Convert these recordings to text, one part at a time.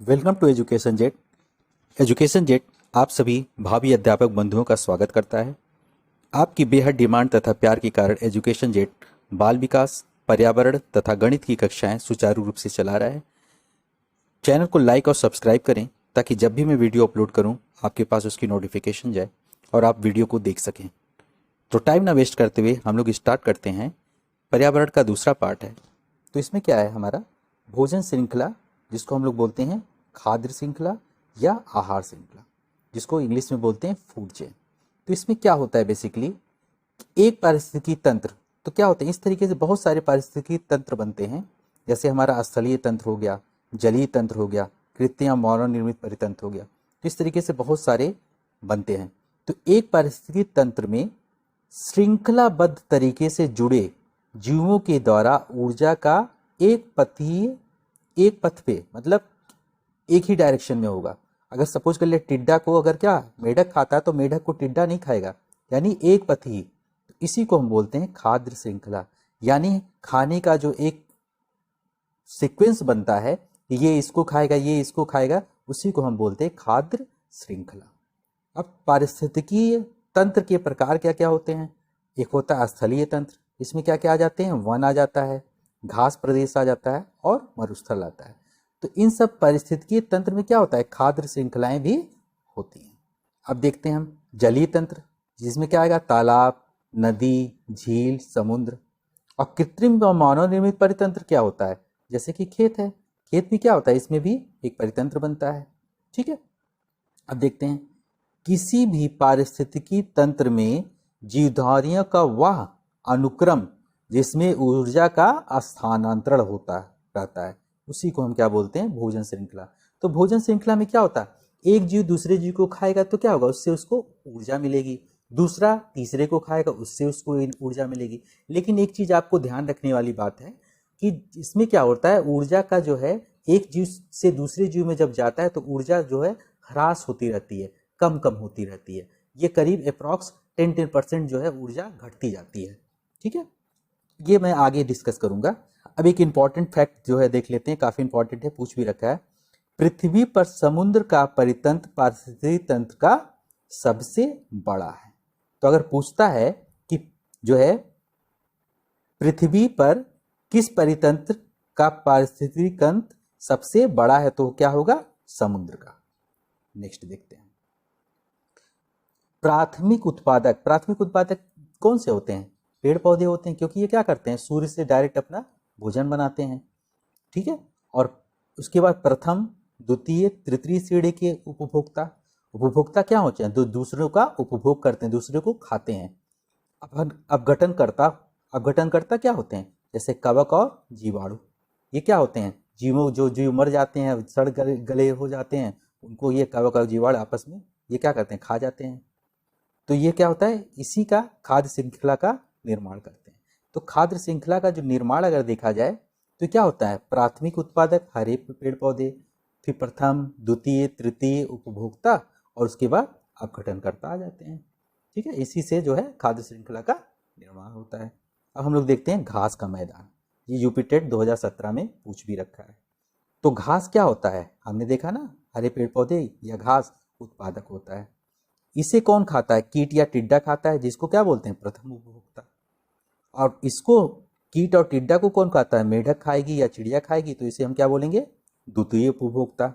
Welcome to Education Jet. Education Jet आप सभी भावी अध्यापक बंधुओं का स्वागत करता है। आपकी बेहद डिमांड तथा प्यार के कारण एजुकेशन जेट बाल विकास, पर्यावरण तथा गणित की कक्षाएं सुचारू रूप से चला रहा है। चैनल को लाइक और सब्सक्राइब करें ताकि जब भी मैं वीडियो अपलोड करूं आपके पास उसकी नोटिफिकेशन जाए और आप वीडियो को देख सकें। तो टाइम ना वेस्ट करते हुए हम लोग स्टार्ट करते हैं। पर्यावरण का दूसरा पार्ट है। तो इसमें क्या है हमारा भोजन श्रृंखला, जिसको हम लोग बोलते हैं खाद्य श्रृंखला या आहार श्रृंखला, जिसको इंग्लिश में बोलते हैं फूड चेन। तो इसमें क्या होता है बेसिकली एक पारिस्थितिकी तंत्र। तो क्या होता है इस तरीके से बहुत सारे पारिस्थितिकी तंत्र बनते हैं, जैसे हमारा स्थलीय तंत्र हो गया, जलीय तंत्र हो गया, कृत्रिम या मानव निर्मित परितंत्र हो गया। तो इस तरीके से बहुत सारे बनते हैं। तो एक पारिस्थितिकी तंत्र में श्रृंखलाबद्ध तरीके से जुड़े जीवों के द्वारा ऊर्जा का एक पथ पे, मतलब एक ही डायरेक्शन में होगा। अगर सपोज कर ले टिड्डा को अगर क्या मेढक खाता है तो मेढक को टिड्डा नहीं खाएगा, यानी एक पथ ही। तो इसी को हम बोलते हैं खाद्य श्रृंखला, यानी खाने का जो एक सीक्वेंस बनता है कि ये इसको खाएगा, ये इसको खाएगा, उसी को हम बोलते हैं खाद्य श्रृंखला। अब पारिस्थितिकी तंत्र के प्रकार क्या क्या होते हैं। एक होता है स्थलीय तंत्र, इसमें क्या क्या आ जाते हैं, वन आ जाता है, घास प्रदेश आ जाता है और मरुस्थल आता है। तो इन सब पारिस्थितिकी तंत्र में क्या होता है, खाद्य श्रृंखलाएं भी होती हैं। अब देखते हैं हम जलीय तंत्र, जिसमें क्या आएगा, तालाब, नदी, झील, समुद्र। और कृत्रिम व मानव निर्मित परितंत्र क्या होता है, जैसे कि खेत है, खेत भी क्या होता है, इसमें भी एक परितंत्र बनता है। ठीक है, अब देखते हैं किसी भी पारिस्थितिकी तंत्र में जीवधारियों का वह अनुक्रम जिसमें ऊर्जा का स्थानांतरण होता रहता है, उसी को हम क्या बोलते हैं, भोजन श्रृंखला। तो भोजन श्रृंखला में क्या होता है, एक जीव दूसरे जीव को खाएगा तो क्या होगा, उससे उसको ऊर्जा मिलेगी, दूसरा तीसरे को खाएगा उससे उसको ऊर्जा मिलेगी। लेकिन एक चीज आपको ध्यान रखने वाली बात है कि इसमें क्या होता है, ऊर्जा का जो है एक जीव से दूसरे जीव में जब जाता है तो ऊर्जा जो है ह्रास होती रहती है, कम कम होती रहती है। ये करीब अप्रॉक्स 10% जो है ऊर्जा घटती जाती है। ठीक है, ये मैं आगे डिस्कस करूंगा। अब एक इंपॉर्टेंट फैक्ट जो है देख लेते हैं, काफी इंपॉर्टेंट है, पूछ भी रखा है। पृथ्वी पर समुद्र का परितंत्र पारिस्थितिकी तंत्र का सबसे बड़ा है। तो अगर पूछता है कि जो है पृथ्वी पर किस परितंत्र का पारिस्थितिकी तंत्र सबसे बड़ा है, तो क्या होगा, समुद्र का। नेक्स्ट देखते हैं प्राथमिक उत्पादक। प्राथमिक उत्पादक कौन से होते हैं, पेड़ पौधे होते हैं, क्योंकि ये क्या करते हैं, सूर्य से डायरेक्ट अपना भोजन बनाते हैं। ठीक है, और उसके बाद प्रथम, द्वितीय, तृतीय श्रेणी के उपभोक्ता। उपभोक्ता क्या होते हैं, जो दूसरों का उपभोग करते हैं, दूसरे को खाते हैं। अपघटनकर्ता, अपघटनकर्ता क्या होते हैं, जैसे कवक और जीवाणु। ये क्या होते हैं, जीवों जो जीव मर जाते हैं, सड़ गले हो जाते हैं, उनको ये कवक और जीवाणु आपस में ये क्या करते हैं, खा जाते हैं। तो ये क्या होता है, इसी का खाद्य श्रृंखला का निर्माण करते हैं। तो खाद्य श्रृंखला का जो निर्माण अगर देखा जाए तो क्या होता है, प्राथमिक उत्पादक हरे पेड़ पौधे, फिर प्रथम, द्वितीय, तृतीय उपभोक्ता, और उसके बाद अपघटनकर्ता आ जाते हैं। ठीक है, इसी से जो है खाद्य श्रृंखला का निर्माण होता है। अब हम लोग देखते हैं घास का मैदान। ये यूपीटेट 2017 में पूछ भी रखा है। तो घास क्या होता है, हमने देखा ना, हरे पेड़ पौधे या घास उत्पादक होता है। इसे कौन खाता है, कीट या टिड्डा खाता है, जिसको क्या बोलते हैं, प्रथम उपभोक्ता। और इसको कीट और टिड्डा को कौन खाता है, मेढक खाएगी या चिड़िया खाएगी, तो इसे हम क्या बोलेंगे, द्वितीय उपभोक्ता।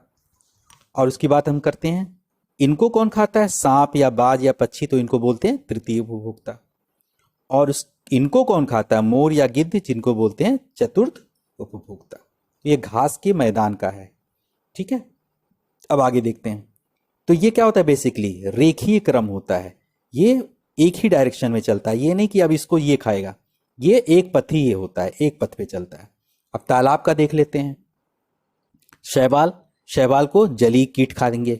और उसकी बात हम करते हैं, इनको कौन खाता है, सांप या बाज या पक्षी, तो इनको बोलते हैं तृतीय उपभोक्ता। और इनको कौन खाता है, मोर या गिद्ध, जिनको बोलते हैं चतुर्थ उपभोक्ता। ये घास के मैदान का है। ठीक है, अब आगे देखते हैं। तो ये क्या होता है, बेसिकली रेखीय क्रम होता है, ये एक ही डायरेक्शन में चलता है, ये नहीं कि अब इसको ये खाएगा, ये एक पथ ही ये होता है, एक पथ पे चलता है। अब तालाब का देख लेते हैं। शैवाल, शैवाल को जलीय कीट खा देंगे,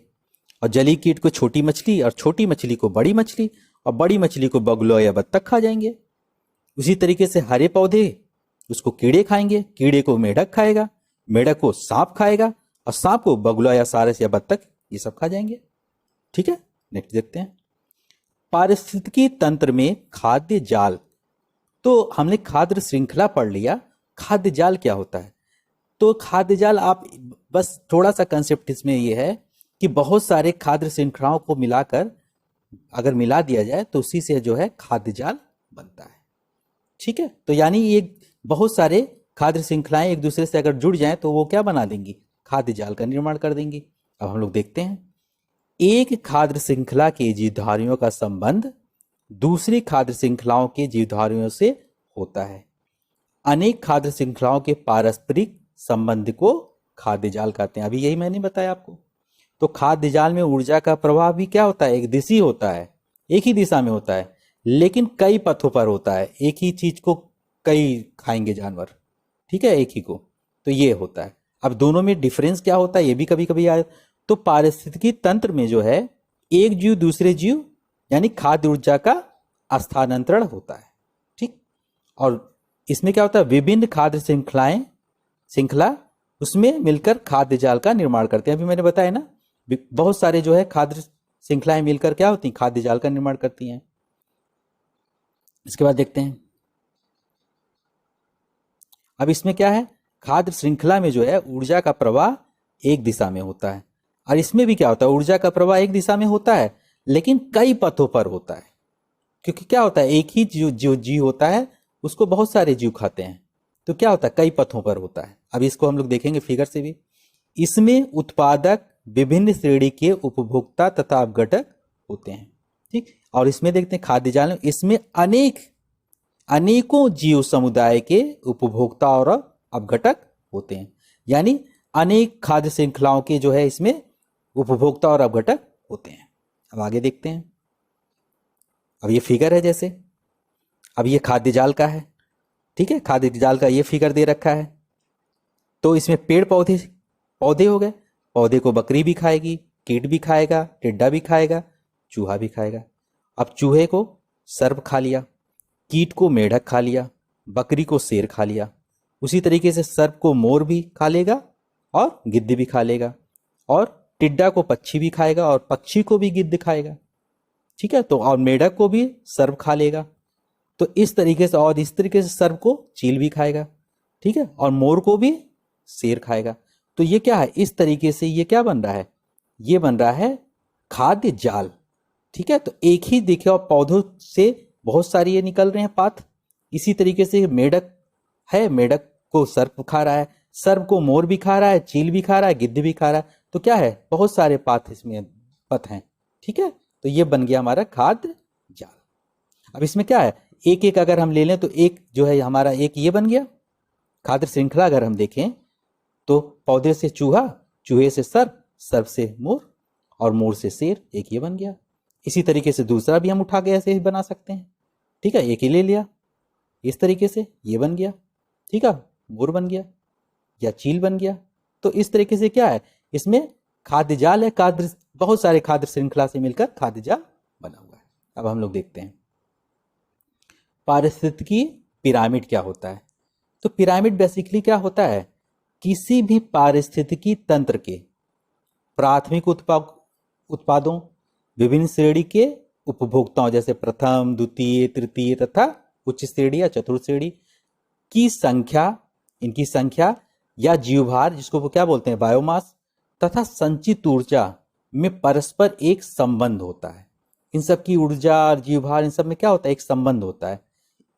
और जलीय कीट को छोटी मछली, और छोटी मछली को बड़ी मछली, और बड़ी मछली को बगुला या बत्तख खा जाएंगे। उसी तरीके से हरे पौधे, उसको कीड़े खाएंगे, कीड़े को मेढक खाएगा, मेढक को सांप खाएगा, और सांप को बगुला या सारस या बत्तख ये सब खा जाएंगे। ठीक है, नेक्स्ट देखते हैं पारिस्थितिकी तंत्र में खाद्य जाल। तो हमने खाद्य श्रृंखला पढ़ लिया, खाद्य जाल क्या होता है। तो खाद्य जाल, आप बस थोड़ा सा कंसेप्ट इसमें ये है कि बहुत सारे खाद्य श्रृंखलाओं को मिलाकर अगर मिला दिया जाए तो उसी से जो है खाद्य जाल बनता है। ठीक है, तो यानी ये बहुत सारे खाद्य श्रृंखलाएं एक दूसरे से अगर जुड़ जाएं तो वो क्या बना देंगी, खाद्य जाल का निर्माण कर देंगी। अब हम लोग देखते हैं, एक खाद्य श्रृंखला के जीवधारियों का संबंध दूसरी खाद्य श्रृंखलाओं के जीवधारियों से होता है। अनेक खाद्य श्रृंखलाओं के पारस्परिक संबंध को खाद्य जाल कहते हैं। अभी यही मैंने बताया आपको। तो खाद्य जाल में ऊर्जा का प्रवाह भी क्या होता है, एक दिशी होता है, एक ही दिशा में होता है, लेकिन कई पथों पर होता है। एक ही चीज को कई खाएंगे जानवर, ठीक है, एक ही को, तो ये होता है। अब दोनों में डिफरेंस क्या होता है ये भी कभी कभी आए। तो पारिस्थितिकी तंत्र में जो है एक जीव दूसरे जीव यानी खाद्य ऊर्जा का स्थानांतरण होता है। ठीक, और इसमें क्या होता है, विभिन्न खाद्य श्रृंखला उसमें मिलकर खाद्य जाल का निर्माण करते हैं। अभी मैंने बताया ना, बहुत सारे जो है खाद्य श्रृंखलाएं मिलकर क्या होती हैं, खाद्य जाल का निर्माण करती हैं। इसके बाद देखते हैं, अब इसमें क्या है, खाद्य श्रृंखला में जो है ऊर्जा का प्रवाह एक दिशा में होता है, और इसमें भी क्या होता है, ऊर्जा का प्रवाह एक दिशा में होता है लेकिन कई पथों पर होता है। क्योंकि क्या होता है, एक ही जो जीव होता है उसको बहुत सारे जीव खाते हैं, तो क्या होता है, कई पथों पर होता है। अब इसको हम लोग देखेंगे फिगर से भी। इसमें उत्पादक विभिन्न श्रेणी के उपभोक्ता तथा अपघटक होते हैं। ठीक, और इसमें देखते हैं खाद्य जाल में, इसमें अनेकों जीव समुदाय के उपभोक्ता और अपघटक होते हैं। यानी अनेक खाद्य श्रृंखलाओं के जो है इसमें उपभोक्ता और अपघटक होते हैं। अब आगे देखते हैं, अब ये फिगर है जैसे, अब ये खाद्य जाल का है। ठीक है, खाद्य जाल का ये फिगर दे रखा है। तो इसमें पेड़ पौधे हो गए, पौधे को बकरी भी खाएगी, कीट भी खाएगा, टिड्डा भी खाएगा, चूहा भी खाएगा। अब चूहे को सर्प खा लिया, कीट को मेढक खा लिया, बकरी को शेर खा लिया। उसी तरीके से सर्प को मोर भी खा लेगा और गिद्ध भी खा लेगा, और टिड्डा को पक्षी भी खाएगा और पक्षी को भी गिद्ध खाएगा। ठीक है, तो और मेढक को भी सर्प खा लेगा। तो इस तरीके से, और इस तरीके से सर्प को चील भी खाएगा। ठीक है, और मोर को भी शेर खाएगा। तो ये क्या है, इस तरीके से ये क्या बन रहा है, ये बन रहा है खाद्य जाल। ठीक है, तो एक ही देखे, और पौधों से बहुत सारी ये निकल रहे हैं पात। इसी तरीके से मेढक है, मेढक को सर्प खा रहा है, सर्प को मोर भी खा रहा है, चील भी खा रहा है, गिद्ध भी खा रहा है। तो क्या है, बहुत सारे पात इसमें पथ हैं। ठीक है, तो ये बन गया हमारा खाद्य जाल। अब इसमें क्या है, एक एक अगर हम ले लें तो एक जो है हमारा, एक ये बन गया खाद्य श्रृंखला। अगर हम देखें तो पौधे से चूहा, चूहे से सर्प, सर्प से मोर, और मोर से शेर, एक ये बन गया। इसी तरीके से दूसरा भी हम उठा के ऐसे ही बना सकते हैं। ठीक है, एक ही ले लिया, इस तरीके से ये बन गया। ठीक है, मोर बन गया या चील बन गया। तो इस तरीके से क्या है, इसमें खाद्य जाल है, बहुत सारे खाद्य श्रृंखला से मिलकर खाद्य जाल बना हुआ है। अब हम लोग देखते हैं पारिस्थितिकी पिरामिड क्या होता है। तो पिरामिड बेसिकली क्या होता है, किसी भी पारिस्थितिकी तंत्र के प्राथमिक उत्पादों, विभिन्न श्रेणी के उपभोक्ताओं जैसे प्रथम, द्वितीय, तृतीय तथा उच्च श्रेणी या चतुर्थ श्रेणी की संख्या, इनकी संख्या या जीवभार, जिसको वो क्या बोलते हैं, बायोमास, तथा संचित ऊर्जा में परस्पर एक संबंध होता है। इन सब की ऊर्जा और जीवभार, इन सब में क्या होता है, एक संबंध होता है।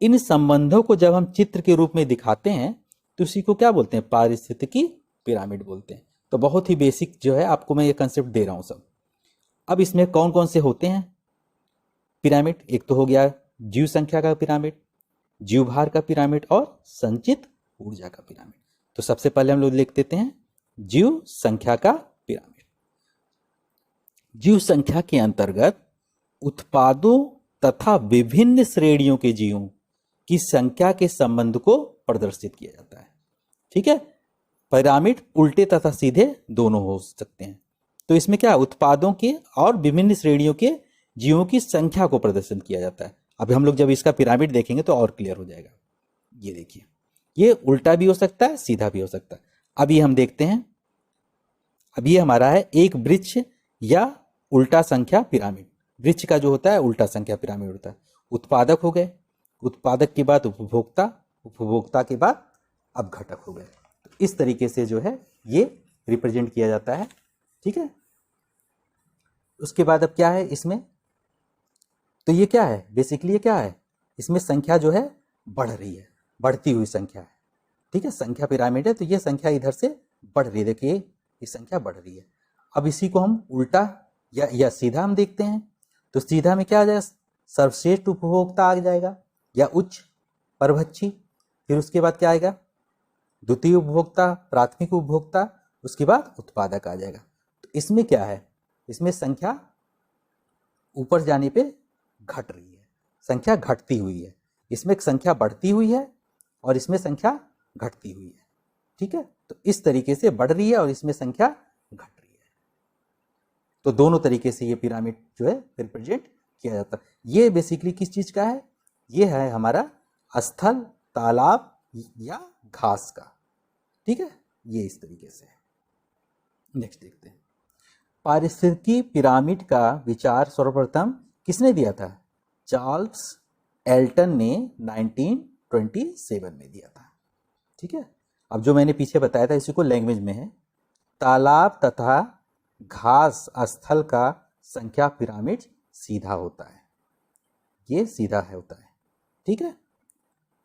इन संबंधों को जब हम चित्र के रूप में दिखाते हैं तो इसी को क्या बोलते हैं, पारिस्थितिकी पिरामिड बोलते हैं। तो बहुत ही बेसिक जो है आपको मैं ये कंसेप्ट दे रहा हूं सब। अब इसमें कौन कौन से होते हैं पिरामिड, एक तो हो गया जीव संख्या का पिरामिड, जीवभार का पिरामिड और संचित ऊर्जा का पिरामिड। तो सबसे पहले हम लोग लिख देते हैं जीव संख्या का पिरामिड। जीव संख्या के अंतर्गत उत्पादों तथा विभिन्न श्रेणियों के जीवों की संख्या के संबंध को प्रदर्शित किया जाता है। ठीक है, पिरामिड उल्टे तथा सीधे दोनों हो सकते हैं। तो इसमें क्या, उत्पादों के और विभिन्न श्रेणियों के जीवों की संख्या को प्रदर्शित किया जाता है। अभी हम लोग जब इसका पिरामिड देखेंगे तो और क्लियर हो जाएगा। ये देखिए, ये उल्टा भी हो सकता है, सीधा भी हो सकता है। अब ये हम देखते हैं, अब ये हमारा है एक वृक्ष या उल्टा संख्या पिरामिड। वृक्ष का जो होता है उल्टा संख्या पिरामिड होता है। उत्पादक हो गए, उत्पादक के बाद उपभोक्ता, उपभोक्ता के बाद अपघटक हो गए। तो इस तरीके से जो है ये रिप्रेजेंट किया जाता है। ठीक है, उसके बाद अब क्या है इसमें, तो ये क्या है बेसिकली, ये क्या है, इसमें संख्या जो है बढ़ रही है, बढ़ती हुई संख्या है। ठीक है, संख्या पिरामिड है तो ये संख्या इधर से बढ़ रही है, देखिए ये संख्या बढ़ रही है। अब इसी को हम उल्टा या सीधा हम देखते हैं, तो सीधा में क्या आ जाएगा, सर्वश्रेष्ठ उपभोक्ता आ जाएगा या उच्च परभक्षी, फिर उसके बाद क्या आएगा, द्वितीय उपभोक्ता, प्राथमिक उपभोक्ता, उसके बाद उत्पादक आ जाएगा। तो इसमें क्या है, इसमें संख्या ऊपर जाने पे घट रही है, संख्या घटती हुई है, इसमें संख्या बढ़ती हुई है और इसमें संख्या घटती हुई है। ठीक है, तो इस तरीके से बढ़ रही है और इसमें संख्या घट रही है। तो दोनों तरीके से ये पिरामिड जो है रिप्रेजेंट किया जाता है। ये बेसिकली किस चीज का है, ये है हमारा स्थल, तालाब या घास का। ठीक है, ये इस तरीके से है। नेक्स्ट देखते हैं, पारिस्थितिकी पिरामिड का विचार सर्वप्रथम किसने दिया था, चार्ल्स एल्टन ने 1927 में दिया था। ठीक है, अब जो मैंने पीछे बताया था इसी को लैंग्वेज में है, तालाब तथा घास स्थल का संख्या पिरामिड सीधा होता है, ये सीधा है होता है। ठीक है,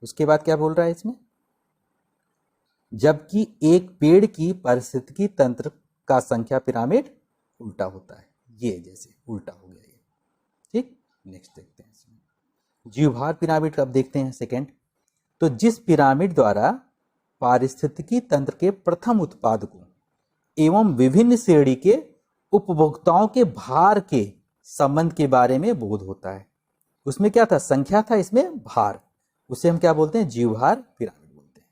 उसके बाद क्या बोल रहा है इसमें, जबकि एक पेड़ की पारिस्थितिकी तंत्र का संख्या पिरामिड उल्टा होता है, ये जैसे उल्टा हो गया ये। ठीक, नेक्स्ट देखते हैं इसमें जीवभार पिरामिड। अब देखते हैं सेकंड, तो जिस पिरामिड द्वारा पारिस्थितिकी तंत्र के प्रथम उत्पादकों एवं विभिन्न श्रेणी के उपभोक्ताओं के भार के संबंध के बारे में बोध होता है, उसमें क्या था, संख्या था, इसमें भार, उसे हम क्या बोलते हैं, जीवभार पिरामिड बोलते हैं।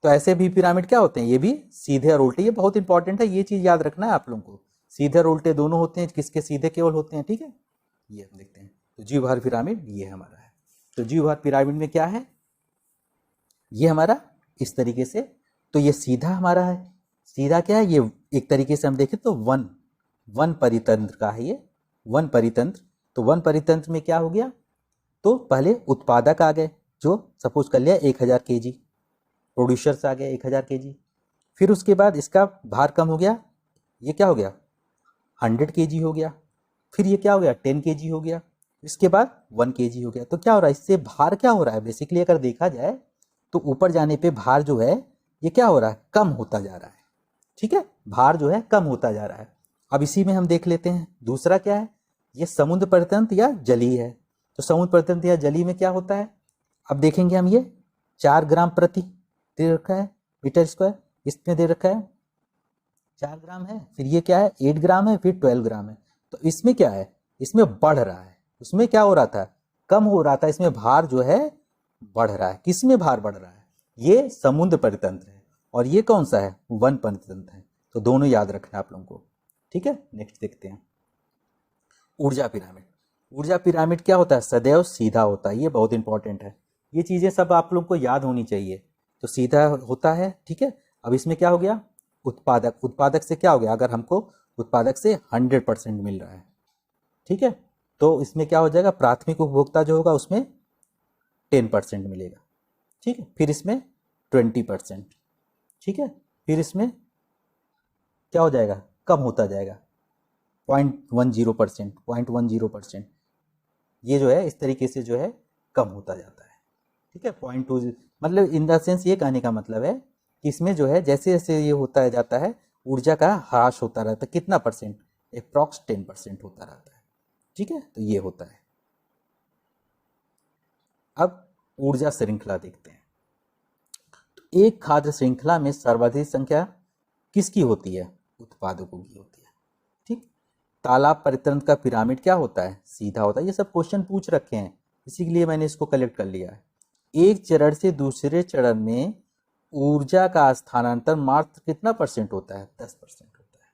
तो ऐसे भी पिरामिड क्या होते हैं, ये भी सीधे और उल्टे, ये बहुत इंपॉर्टेंट है, ये चीज याद रखना है आप लोगों को, सीधे और उल्टे दोनों होते हैं, किसके सीधे केवल होते हैं। ठीक है, ये हम देखते हैं, तो जीवभार पिरामिड ये हमारा है। तो जीवभार पिरामिड में क्या है, ये हमारा इस तरीके से, तो ये सीधा हमारा है, सीधा क्या है, ये एक तरीके से हम देखें तो वन परितंत्र का है, ये वन परितंत्र। तो वन परितंत्र में क्या हो गया, तो पहले उत्पादक आ गए, जो सपोज कर लिया 1000 kg, प्रोड्यूसर्स आ गए 1000 kg, फिर उसके बाद इसका भार कम हो गया, ये क्या हो गया 100 kg हो गया, फिर ये क्या हो गया 10 kg हो गया, इसके बाद 1 kg हो गया। तो क्या हो रहा है, इससे भार क्या हो रहा है, बेसिकली अगर देखा जाए तो ऊपर जाने पे भार जो है ये क्या हो रहा है, कम होता जा रहा है। ठीक है, भार जो है कम होता जा रहा है। अब इसी में हम देख लेते हैं दूसरा क्या है, ये समुद्र परितंत्र या जली है। तो समुद्र परितंत्र या जली में क्या होता है, अब देखेंगे हम, ये 4 ग्राम प्रति दे रखा है मीटर स्क्वायर, इसमें दे रखा है 4 ग्राम है, फिर ये क्या है 8 ग्राम है, फिर 12 ग्राम है। तो इसमें क्या है, इसमें बढ़ रहा है, उसमें क्या हो रहा था, कम हो रहा था, इसमें भार जो है बढ़ रहा है। किसमें भार बढ़ रहा है, ये समुद्र परितंत्र है और ये कौन सा है, वन परितंत्र है। तो दोनों याद रखना आप लोगों को। ठीक है, नेक्स्ट देखते हैं ऊर्जा पिरामिड। ऊर्जा पिरामिड क्या होता है, सदैव सीधा होता है, ये बहुत इंपॉर्टेंट है, ये चीजें सब आप लोगों को याद होनी चाहिए। तो सीधा होता है। ठीक है, अब इसमें क्या हो गया, उत्पादक, उत्पादक से क्या हो गया, अगर हमको उत्पादक से 100% मिल रहा है, ठीक है, तो इसमें क्या हो जाएगा, प्राथमिक उपभोक्ता जो होगा उसमें 10% मिलेगा। ठीक है, फिर इसमें 20%, ठीक है, फिर इसमें क्या हो जाएगा, कम होता जाएगा 0.10%, 0.10%, ये जो है इस तरीके से जो है कम होता जाता है। ठीक है, 0.2, मतलब इन द सेंस ये कहने का मतलब है कि इसमें जो है जैसे जैसे ये होता जाता है ऊर्जा का ह्रास होता रहता है, कितना परसेंट, अप्रॉक्स 10% होता रहता है। ठीक है, तो ये होता है। अब ऊर्जा श्रृंखला देखते हैं, तो एक खाद्य श्रृंखला में सर्वाधिक संख्या किसकी होती है, उत्पादकों की होती है। ठीक, तालाब परितंत्र का पिरामिड क्या होता है, सीधा होता है। ये सब क्वेश्चन पूछ रखे हैं, इसी के लिए मैंने इसको कलेक्ट कर लिया है। एक चरण से दूसरे चरण में ऊर्जा का स्थानांतरण मात्र कितना परसेंट होता है, 10% होता है।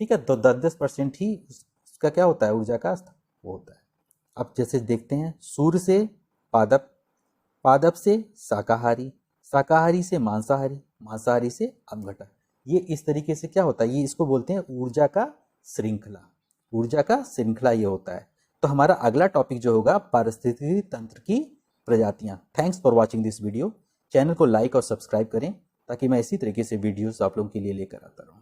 ठीक है, तो 10% ही इसका क्या होता है, ऊर्जा का वो होता है। अब जैसे देखते हैं, सूर्य से पादप, पादप से शाकाहारी, शाकाहारी से मांसाहारी, मांसाहारी से अपघटक, ये इस तरीके से क्या होता है, ये इसको बोलते हैं ऊर्जा का श्रृंखला, ऊर्जा का श्रृंखला ये होता है। तो हमारा अगला टॉपिक जो होगा पारिस्थितिकी तंत्र की प्रजातियां। Thanks for watching this video. Channel को लाइक और सब्सक्राइब करें ताकि मैं इसी तरीके से वीडियोस आप लोगों के लिए लेकर आता रहूँ।